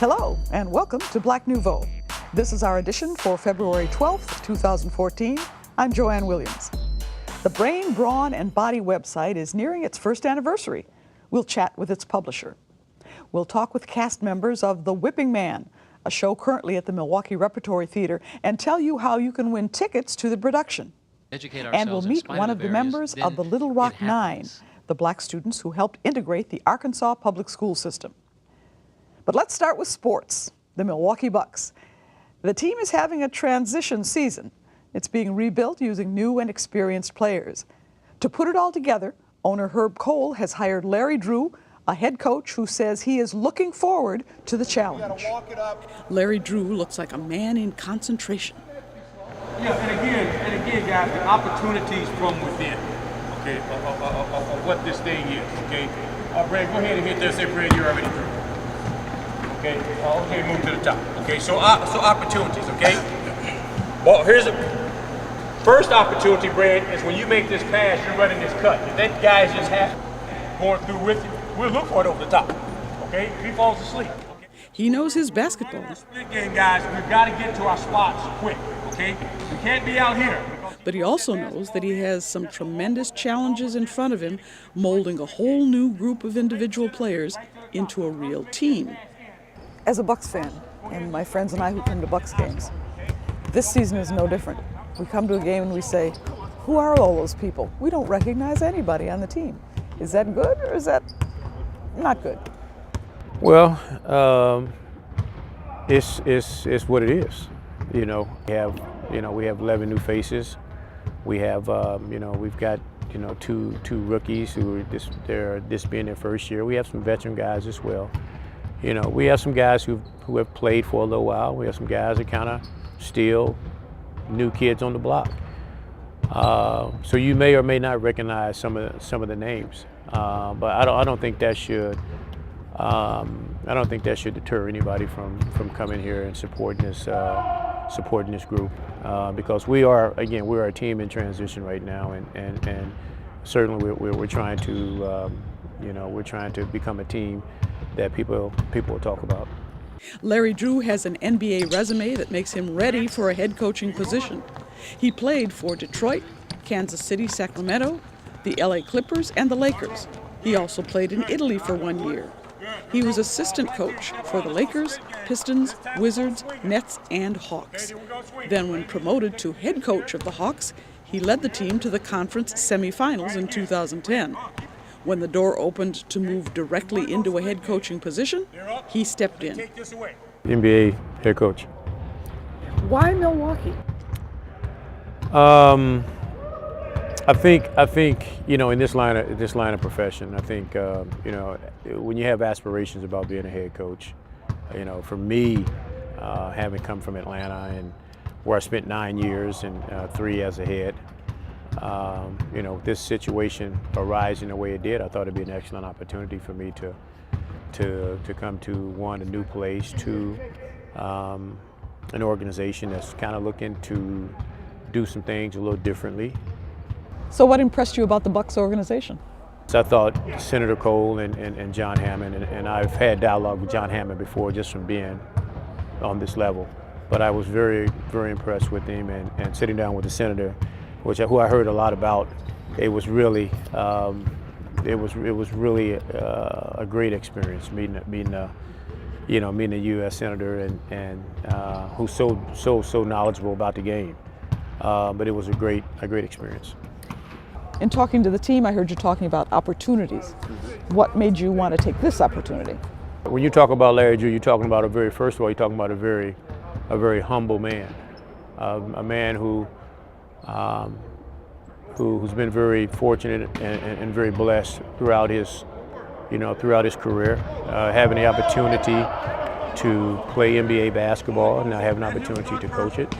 Hello, and welcome to Black Nouveau. This is our edition for February 12th, 2014. I'm Joanne Williams. The Brain, Brawn, and Body website is nearing its first anniversary. We'll chat with its publisher. We'll talk with cast members of The Whipping Man, a show currently at the Milwaukee Repertory Theater, and tell you how you can win tickets to the production. And we'll meet one of the members of the Little Rock Nine, the black students who helped integrate the Arkansas public school system. But let's start with sports, the Milwaukee Bucks. The team is having a transition season. It's being rebuilt using new and experienced players. To put it all together, owner Herb Cole has hired Larry Drew, a head coach who says he is looking forward to the challenge. Larry Drew looks like a man in concentration. Yeah, and again, guys, the opportunities from within, okay, of what this thing is, okay. Brad, go ahead and hit this. Say, Brad, you're already through. Okay, okay, move to the top. Okay, so opportunities, okay? Well, here's the first opportunity, Brad, is when you make this pass, you're running this cut. If that guy's just going through with you, we'll look for it over the top, okay? If he falls asleep. Okay? He knows his basketball. Split game, guys, we've got to get to our spots quick, okay? We can't be out here. But he also knows that he has some tremendous challenges in front of him, molding a whole new group of individual players into a real team. As a Bucks fan, and my friends and I who come to Bucks games, this season is no different. We come to a game and we say, who are all those people? We don't recognize anybody on the team. Is that good or is that not good? Well, it's what it is. You know, we have 11 new faces. We have, we've got, two rookies who are this being their first year. We have some veteran guys as well. We have some guys who have played for a little while. We have some guys that kind of still new kids on the block. So you may or may not recognize some of the names, but I don't think that should deter anybody from coming here and supporting this group, because we're a team in transition right now, and certainly we're trying to become a team that people will talk about. Larry Drew has an NBA resume that makes him ready for a head coaching position. He played for Detroit, Kansas City, Sacramento, the LA Clippers, and the Lakers. He also played in Italy for 1 year. He was assistant coach for the Lakers, Pistons, Wizards, Nets, and Hawks. Then when promoted to head coach of the Hawks, he led the team to the conference semifinals in 2010. When the door opened to move directly into a head coaching position, he stepped in. NBA head coach. Why Milwaukee? I think in this line of profession, I think when you have aspirations about being a head coach, for me, having come from Atlanta and where I spent 9 years and 3 as a head. This situation arising the way it did, I thought it'd be an excellent opportunity for me to come to, one, a new place, two, an organization that's kind of looking to do some things a little differently. So what impressed you about the Bucks organization? So I thought Senator Cole and John Hammond, and I've had dialogue with John Hammond before just from being on this level, but I was very, very impressed with him, and sitting down with the senator, who I heard a lot about. It was really a great experience meeting a U.S. senator and who's so knowledgeable about the game. But it was a great experience. In talking to the team, I heard you talking about opportunities. What made you want to take this opportunity? When you talk about Larry Drew, you're talking about first of all, you're talking about a very humble man, a man who's been very fortunate and very blessed throughout his career, having the opportunity to play NBA basketball and now have an opportunity to coach it.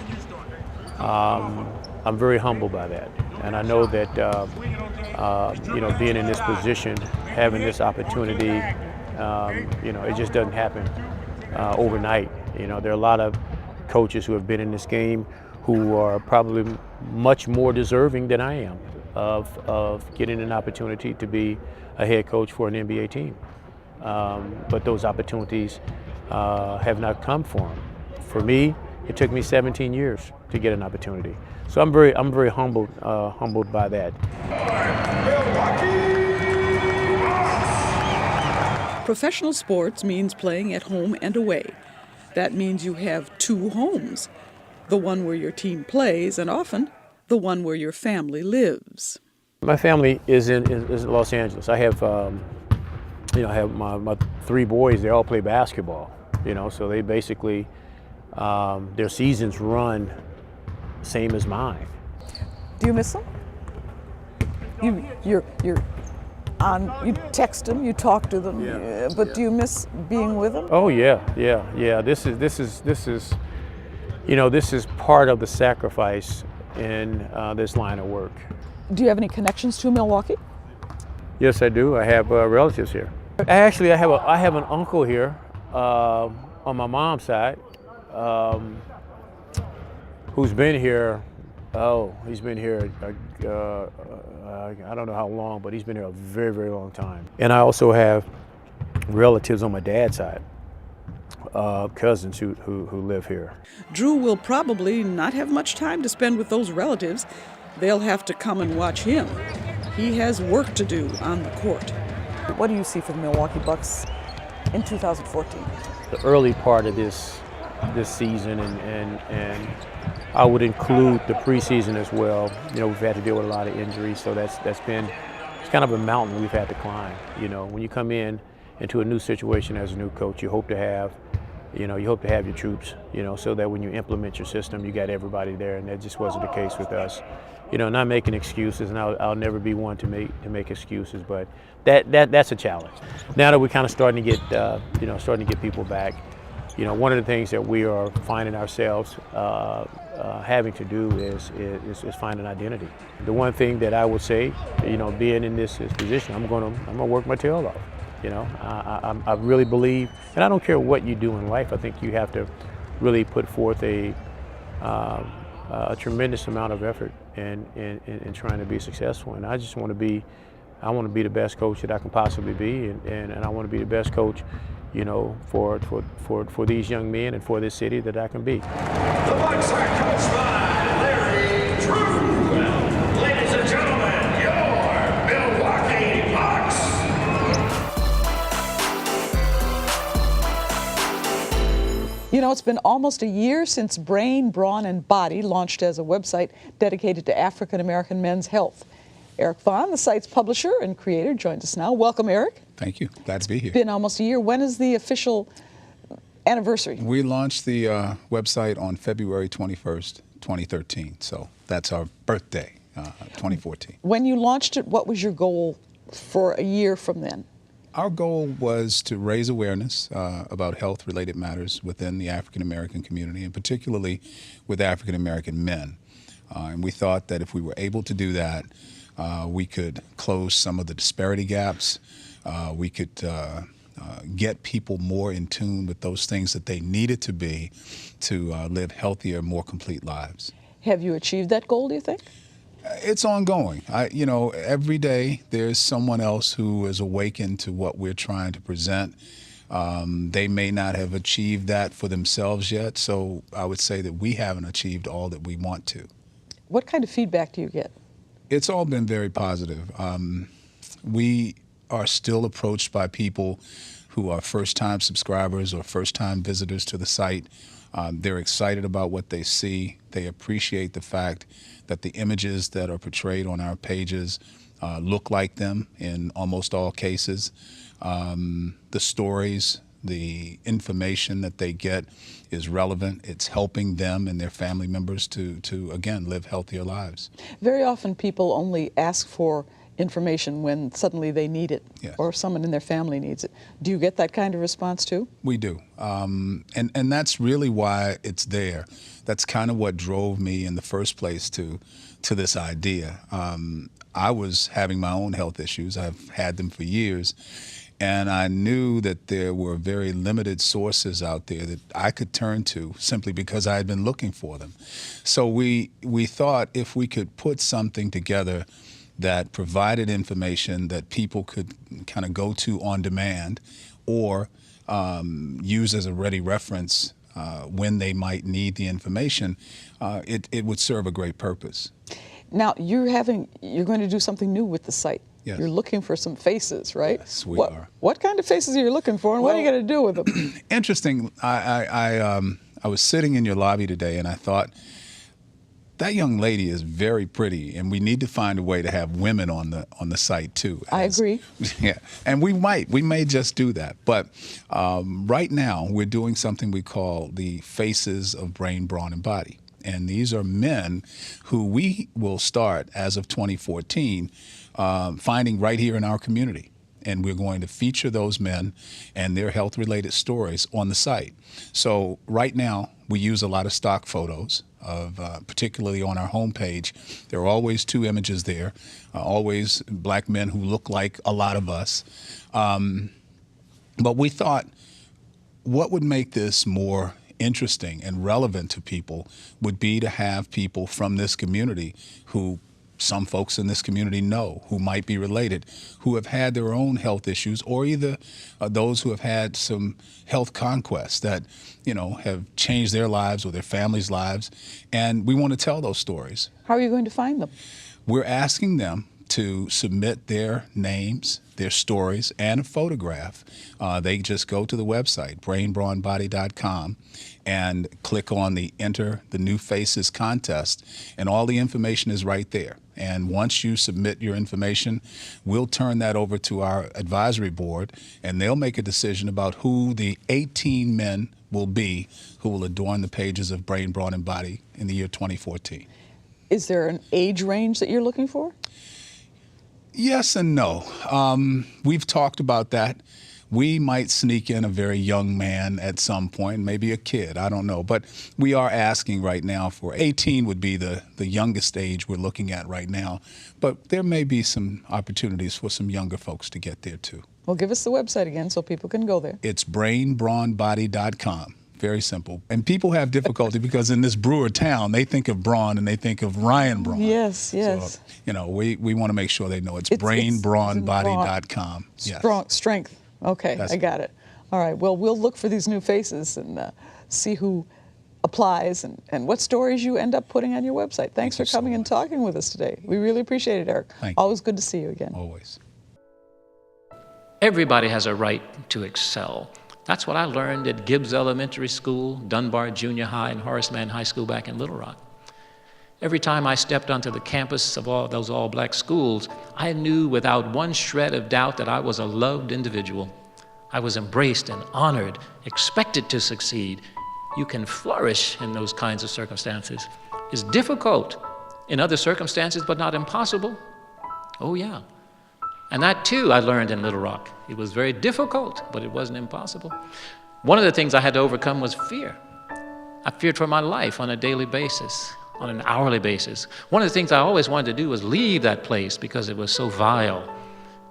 I'm very humbled by that, and I know that being in this position, having this opportunity, it just doesn't happen overnight. There are a lot of coaches who have been in this game who are probably much more deserving than I am of getting an opportunity to be a head coach for an NBA team. But those opportunities have not come for them. For me, it took me 17 years to get an opportunity. So I'm very humbled by that. Professional sports means playing at home and away. That means you have two homes, the one where your team plays and often the one where your family lives. My family is in Los Angeles. I have, I have my three boys. They all play basketball. So they basically their seasons run same as mine. Do you miss them? You text them, you talk to them, but do you miss being with them? Oh yeah. This is part of the sacrifice in this line of work. Do you have any connections to Milwaukee? Yes, I do. I have relatives here. I have an uncle here on my mom's side who's been here. He's been here. I don't know how long, but he's been here a very, very long time. And I also have relatives on my dad's side, cousins who live here. Drew will probably not have much time to spend with those relatives. They'll have to come and watch him. He has work to do on the court. What do you see for the Milwaukee Bucks in 2014? The early part of this season, and I would include the preseason as well. We've had to deal with a lot of injuries, so it's kind of a mountain we've had to climb. When you come into a new situation as a new coach, you hope to have your troops, so that when you implement your system, you got everybody there, and that just wasn't the case with us. Not making excuses, and I'll never be one to make excuses, but that's a challenge. Now that we're kind of starting to get people back, one of the things that we are finding ourselves having to do is find an identity. The one thing that I would say, being in this position, I'm gonna work my tail off. I really believe, and I don't care what you do in life. I think you have to really put forth a tremendous amount of effort in trying to be successful. And I just want to be the best coach that I can possibly be, and I want to be the best coach, for these young men and for this city that I can be. The Bucks are coached by Larry Drew. Ladies and gentlemen, your Milwaukee Bucks. It's been almost a year since Brain, Brawn, and Body launched as a website dedicated to African American men's health. Eric Vaughn, the site's publisher and creator, joins us now. Welcome, Eric. Thank you. Glad to be here. Been almost a year. When is the official anniversary? We launched the website on February 21st, 2013. So that's our birthday, 2014. When you launched it, what was your goal for a year from then? Our goal was to raise awareness about health-related matters within the African American community, and particularly with African American men. And we thought that if we were able to do that, we could close some of the disparity gaps. We could get people more in tune with those things that they needed to be to live healthier, more complete lives. Have you achieved that goal, do you think? It's ongoing. Every day there's someone else who is awakened to what we're trying to present. They may not have achieved that for themselves yet, so I would say that we haven't achieved all that we want to. What kind of feedback do you get? It's all been very positive. We are still approached by people who are first-time subscribers or first-time visitors to the site. They're excited about what they see. They appreciate the fact that the images that are portrayed on our pages look like them in almost all cases. The stories, the information that they get is relevant. It's helping them and their family members to again, live healthier lives. Very often people only ask for information when suddenly they need it, yes, or someone in their family needs it. Do you get that kind of response too? We do. And that's really why it's there. That's kind of what drove me in the first place to this idea. I was having my own health issues. I've had them for years. And I knew that there were very limited sources out there that I could turn to simply because I had been looking for them. So we thought if we could put something together that provided information that people could kind of go to on demand, or use as a ready reference when they might need the information, it would serve a great purpose. Now, you're going to do something new with the site. Yes. You're looking for some faces, right? Yes, we are. What kind of faces are you looking for, and what are you going to do with them? Interesting. I was sitting in your lobby today, and I thought, that young lady is very pretty, and we need to find a way to have women on the site too. I agree. Yeah, and we may just do that. But right now, we're doing something we call the Faces of Brain, Brawn, and Body. And these are men who we will start, as of 2014, finding right here in our community. And we're going to feature those men and their health-related stories on the site. So right now, we use a lot of stock photos of, particularly on our homepage. There are always 2 images there, always black men who look like a lot of us. But we thought, what would make this more interesting and relevant to people would be to have people from this community who some folks in this community know, who might be related, who have had their own health issues, or either those who have had some health conquests that, have changed their lives or their families' lives. And we want to tell those stories. How are you going to find them? We're asking them to submit their names, their stories, and a photograph. They just go to the website, brainbrawnbody.com, and click on the Enter the New Faces contest, and all the information is right there. And once you submit your information, we'll turn that over to our advisory board, and they'll make a decision about who the 18 men will be who will adorn the pages of Brain, Brawn, and Body in the year 2014. Is there an age range that you're looking for? Yes and no. We've talked about that. We might sneak in a very young man at some point, maybe a kid, I don't know. But we are asking right now for 18 would be the youngest age we're looking at right now. But there may be some opportunities for some younger folks to get there too. Well, give us the website again so people can go there. It's brainbrawnbody.com. Very simple. And people have difficulty because in this brewer town, they think of Braun and they think of Ryan Braun. Yes, yes. So, we want to make sure they know it's brainbrawnbody.com. Yes. Strength. Okay, I got it. All right, well, we'll look for these new faces and see who applies and what stories you end up putting on your website. Thanks for coming and talking with us today. We really appreciate it, Eric. Thank you. Always good to see you again. Always. Everybody has a right to excel. That's what I learned at Gibbs Elementary School, Dunbar Junior High, and Horace Mann High School back in Little Rock. Every time I stepped onto the campus of all those all-black schools, I knew without one shred of doubt that I was a loved individual. I was embraced and honored, expected to succeed. You can flourish in those kinds of circumstances. It's difficult in other circumstances, but not impossible. Oh, yeah. And that, too, I learned in Little Rock. It was very difficult, but it wasn't impossible. One of the things I had to overcome was fear. I feared for my life on a daily basis, on an hourly basis. One of the things I always wanted to do was leave that place because it was so vile.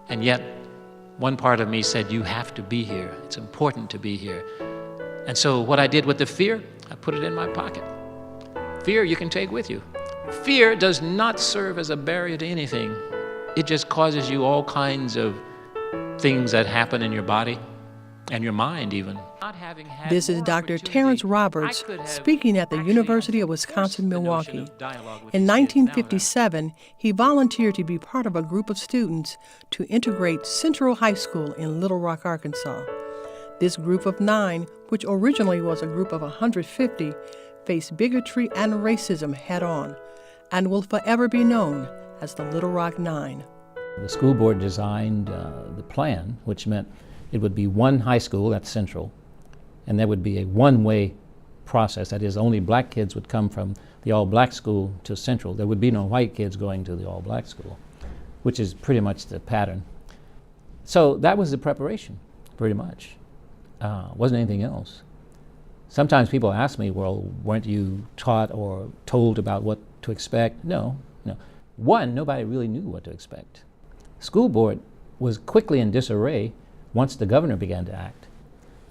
And yet, one part of me said, you have to be here. It's important to be here. And so what I did with the fear, I put it in my pocket. Fear you can take with you. Fear does not serve as a barrier to anything. It just causes you all kinds of things that happen in your body and your mind even. This is Dr. Terrence Roberts speaking at the University of Wisconsin-Milwaukee. In 1957, he volunteered to be part of a group of students to integrate Central High School in Little Rock, Arkansas. This group of 9, which originally was a group of 150, faced bigotry and racism head-on and will forever be known as the Little Rock 9. The school board designed the plan, which meant it would be one high school at Central, and there would be a one-way process. That is, only black kids would come from the all-black school to Central. There would be no white kids going to the all-black school, which is pretty much the pattern. So that was the preparation, pretty much. Wasn't anything else. Sometimes people ask me, well, weren't you taught or told about what to expect? No. One, nobody really knew what to expect. School board was quickly in disarray once the governor began to act,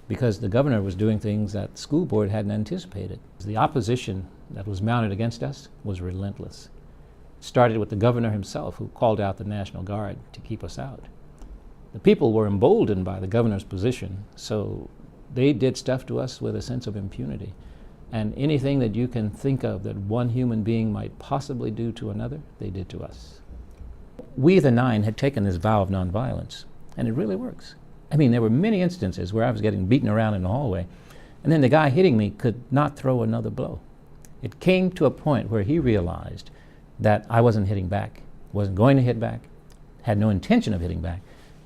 because the governor was doing things that the school board hadn't anticipated. The opposition that was mounted against us was relentless. It started with the governor himself, who called out the National Guard to keep us out. The people were emboldened by the governor's position, so they did stuff to us with a sense of impunity. And anything that you can think of that one human being might possibly do to another, they did to us. We, the 9, had taken this vow of nonviolence, and it really works. I mean, there were many instances where I was getting beaten around in the hallway, and then the guy hitting me could not throw another blow. It came to a point where he realized that I wasn't hitting back, wasn't going to hit back, had no intention of hitting back.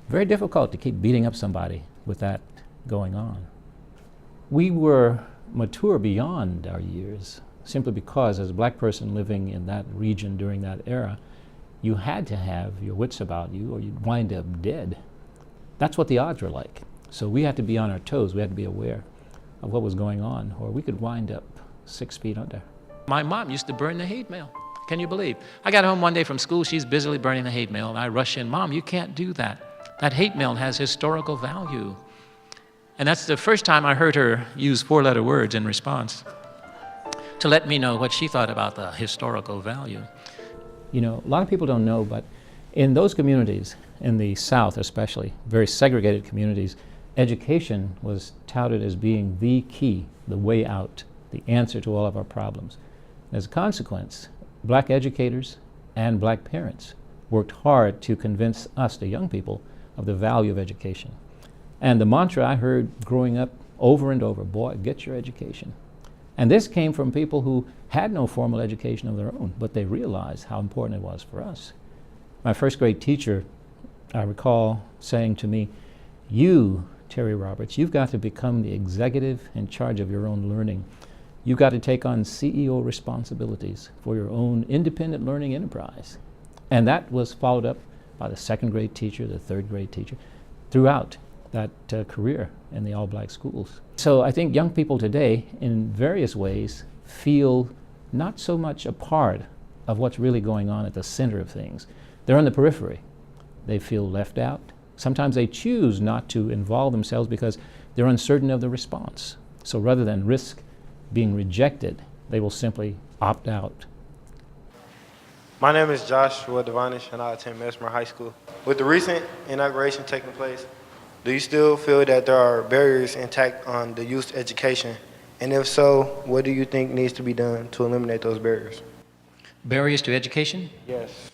Very difficult to keep beating up somebody with that going on. We were mature beyond our years, simply because as a black person living in that region during that era, you had to have your wits about you or you'd wind up dead. That's what the odds were like. So we had to be on our toes, we had to be aware of what was going on, or we could wind up 6 feet under. My mom used to burn the hate mail. Can you believe? I got home one day from school, she's busily burning the hate mail, and I rush in, Mom, you can't do that. That hate mail has historical value. And that's the first time I heard her use 4-letter words in response to let me know what she thought about the historical value. You know, a lot of people don't know, but in those communities, in the South especially, very segregated communities, education was touted as being the key, the way out, the answer to all of our problems. As a consequence, black educators and black parents worked hard to convince us, the young people, of the value of education. And the mantra I heard growing up over and over, boy, get your education. And this came from people who had no formal education of their own, but they realized how important it was for us. My first grade teacher, I recall saying to me, you, Terry Roberts, you've got to become the executive in charge of your own learning. You've got to take on CEO responsibilities for your own independent learning enterprise. And that was followed up by the 2nd grade teacher, the 3rd grade teacher, throughout that career in the all-black schools. So I think young people today, in various ways, feel not so much a part of what's really going on at the center of things. They're on the periphery. They feel left out. Sometimes they choose not to involve themselves because they're uncertain of the response. So rather than risk being rejected, they will simply opt out. My name is Joshua Devonish, and I attend Mesmer High School. With the recent inauguration taking place, do you still feel that there are barriers intact on the youth education? And if so, what do you think needs to be done to eliminate those barriers? Barriers to education? Yes.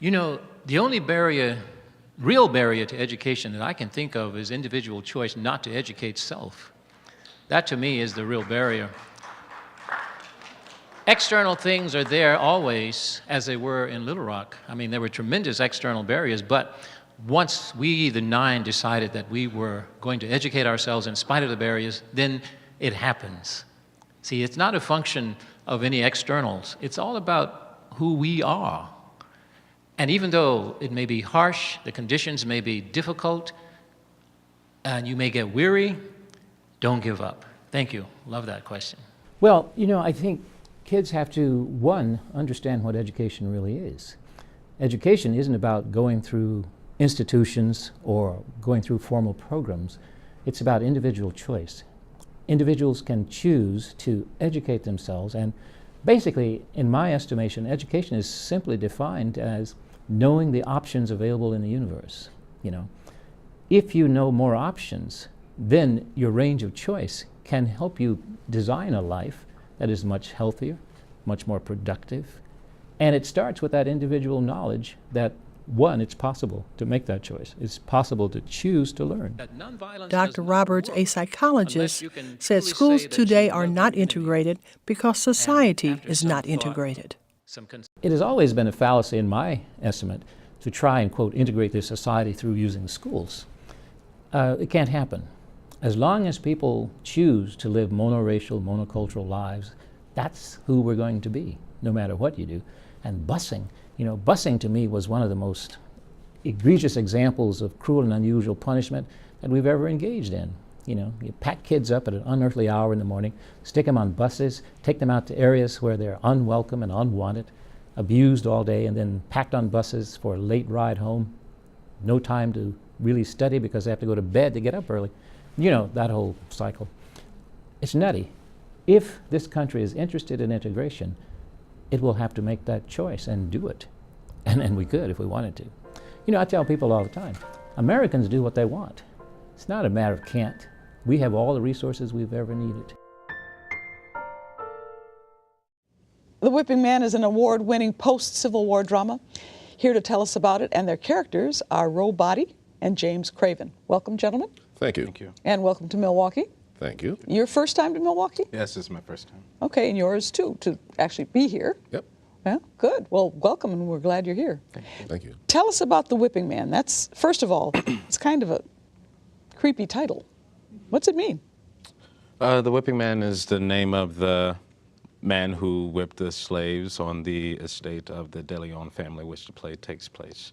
You know, the only barrier, real barrier to education that I can think of is individual choice not to educate self. That to me is the real barrier. External things are there always, as they were in Little Rock. I mean, there were tremendous external barriers, but once we, the 9, decided that we were going to educate ourselves in spite of the barriers, then it happens. See, it's not a function of any externals. It's all about who we are. And even though it may be harsh, the conditions may be difficult, and you may get weary, don't give up. Thank you. Love that question. Well, you know, I think kids have to, one, understand what education really is. Education isn't about going through institutions or going through formal programs. It's about individual choice. Individuals can choose to educate themselves, and basically, in my estimation, education is simply defined as knowing the options available in the universe. You know, if you know more options, then your range of choice can help you design a life that is much healthier, much more productive. And it starts with that individual knowledge that, one, it's possible to make that choice. It's possible to choose to learn. Dr. Roberts, a psychologist, said schools today are not integrated because society is not integrated. It has always been a fallacy, in my estimate, to try and, quote, integrate this society through using schools. It can't happen. As long as people choose to live monoracial, monocultural lives, that's who we're going to be, no matter what you do. And busing, you know, busing to me was one of the most egregious examples of cruel and unusual punishment that we've ever engaged in. You know, you pack kids up at an unearthly hour in the morning, stick them on buses, take them out to areas where they're unwelcome and unwanted, abused all day, and then packed on buses for a late ride home. No time to really study because they have to go to bed to get up early. You know, that whole cycle. It's nutty. If this country is interested in integration, it will have to make that choice and do it. And we could if we wanted to. You know, I tell people all the time, Americans do what they want. It's not a matter of can't. We have all the resources we've ever needed. The Whipping Man is an award-winning post-Civil War drama. Here to tell us about it and their characters are Ro Body and James Craven. Welcome, gentlemen. Thank you. Thank you. And welcome to Milwaukee. Thank you. Your first time to Milwaukee? Yes, this is my first time. Okay, and yours too, to actually be here. Yep. Yeah, good. Well, welcome, and we're glad you're here. Thank you. Tell us about The Whipping Man. That's, first of all, it's kind of a creepy title. What's it mean? The Whipping Man is the name of the man who whipped the slaves on the estate of the De Leon family, which the play takes place.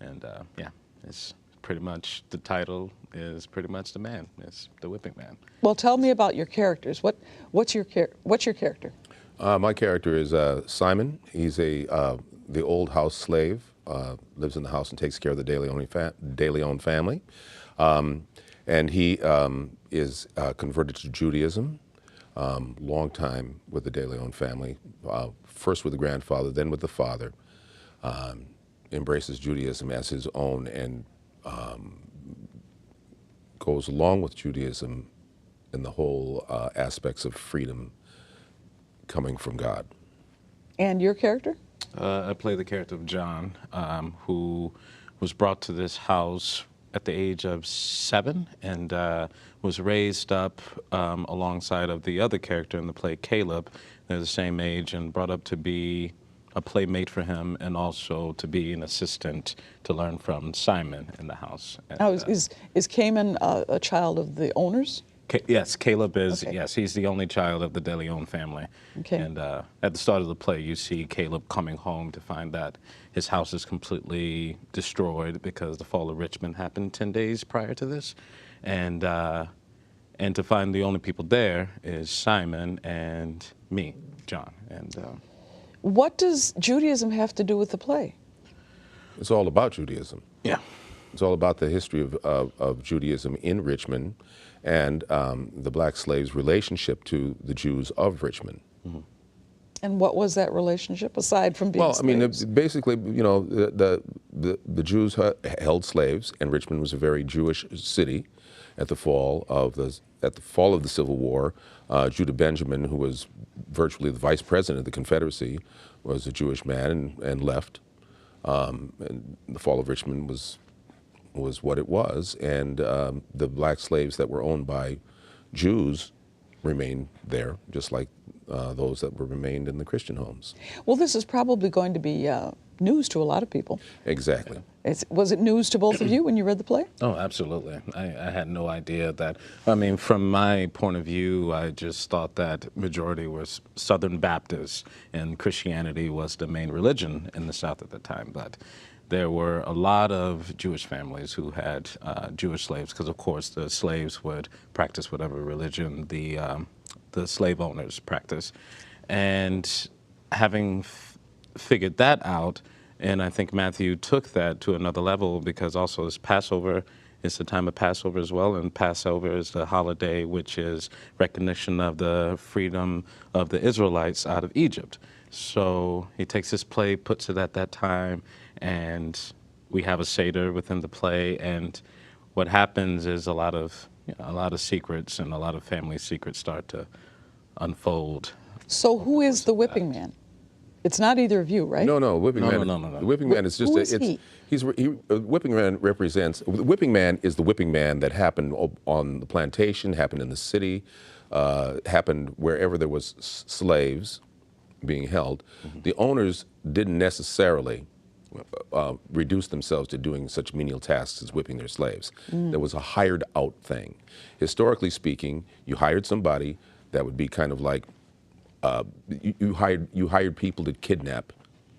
And yeah, it's pretty much, the title is pretty much the man. It's the Whipping Man. Well, tell me about your characters. What's your character? My character is Simon. He's the old house slave, lives in the house and takes care of the De Leon family. And he is converted to Judaism, long time with the De Leon family, first with the grandfather, then with the father. Embraces Judaism as his own and goes along with Judaism in the whole aspects of freedom coming from God. And your character? I play the character of John, who was brought to this house at the age of 7 and was raised up alongside of the other character in the play, Caleb. They're the same age, and brought up to be a playmate for him and also to be an assistant to learn from Simon in the house. And, Oh, is Cayman a child of the owners? yes, Caleb is, Okay. yes, he's the only child of the De Leon family. Okay. And at the start of the play, you see Caleb coming home to find that his house is completely destroyed because the fall of Richmond happened 10 days prior to this. And to find the only people there is Simon and me, John. And What does Judaism have to do with the play? It's all about Judaism. yeah. It's all about the history of Judaism in Richmond and the black slaves' relationship to the Jews of Richmond. And what was that relationship aside from being Well, I mean, slaves? basically, you know, the Jews held slaves, and Richmond was a very Jewish city at the fall of the Civil War. Judah Benjamin, who was virtually the vice president of the Confederacy, was a Jewish man and left. And the fall of Richmond was what it was, and the black slaves that were owned by Jews remained there, just like those that were remained in the Christian homes. Well, this is probably going to be news to a lot of people. Exactly. Was it news to both of you when you read the play? Oh, absolutely. I had no idea that. I mean, from my point of view, I just thought that majority was Southern Baptists and Christianity was the main religion in the South at the time. But there were a lot of Jewish families who had Jewish slaves because, of course, the slaves would practice whatever religion the slave owners practice. And having figured that out, and I think Matthew took that to another level because also it's Passover, it's the time of Passover as well, and Passover is the holiday which is recognition of the freedom of the Israelites out of Egypt. So he takes this play, puts it at that time, and we have a Seder within the play, and what happens is a lot of secrets and a lot of family secrets start to unfold. So who is the Whipping Man? It's not either of you, right? No, Whipping Man. No. The Whipping Man is just Who is he? Whipping Man represents. Whipping Man is the Whipping Man that happened on the plantation, happened in the city, happened wherever there was slaves being held. The owners didn't necessarily reduce themselves to doing such menial tasks as whipping their slaves. There was a hired out thing. Historically speaking, you hired somebody that would be kind of like you hired people to kidnap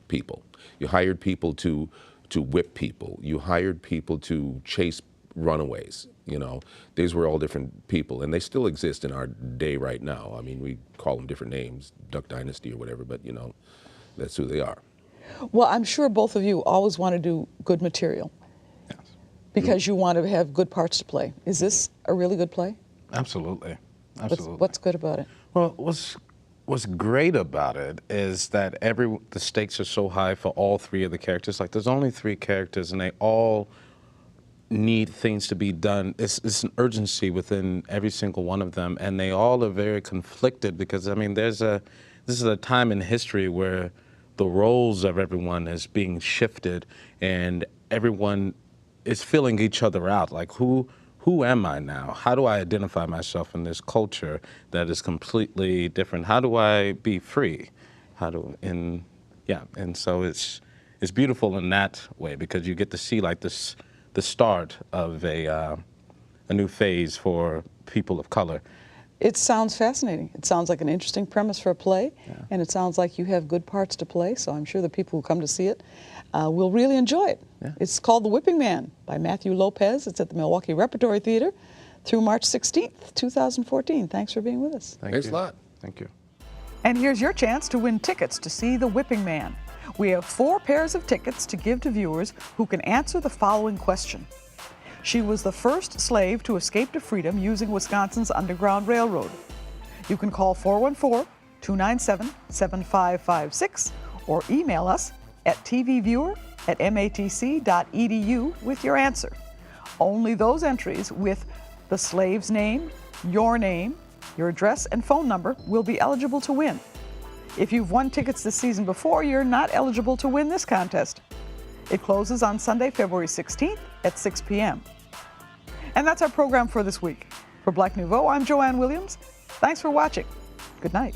people. You hired people to whip people. You hired people to chase runaways. You know, these were all different people, and they still exist in our day right now. I mean, we call them different names, Duck Dynasty or whatever, but you know, that's who they are. Well, I'm sure both of you always want to do good material because you want to have good parts to play. Is this a really good play? Absolutely. What's good about it? Well, what's great about it is that the stakes are so high for all three of the characters. Like, there's only 3 characters, and they all need things to be done. It's an urgency within every single one of them, and they all are very conflicted because, I mean, this is a time in history where the roles of everyone is being shifted and everyone is filling each other out. Like, who am I now? How do I identify myself in this culture that is completely different? How do I be free? And so it's beautiful in that way because you get to see like the start of a new phase for people of color. It sounds fascinating. It sounds like an interesting premise for a play, and it sounds like you have good parts to play, so I'm sure the people who come to see it will really enjoy it. Yeah. It's called The Whipping Man by Matthew Lopez. It's at the Milwaukee Repertory Theater through March 16th, 2014. Thanks for being with us. Thanks a lot. Thank you. And here's your chance to win tickets to see The Whipping Man. We have 4 pairs of tickets to give to viewers who can answer the following question. She was the first slave to escape to freedom using Wisconsin's Underground Railroad. You can call 414-297-7556 or email us at tvviewer@matc.edu with your answer. Only those entries with the slave's name, your address, and phone number will be eligible to win. If you've won tickets this season before, you're not eligible to win this contest. It closes on Sunday, February 16th at 6 p.m. And that's our program for this week. For Black Nouveau, I'm Joanne Williams. Thanks for watching. Good night.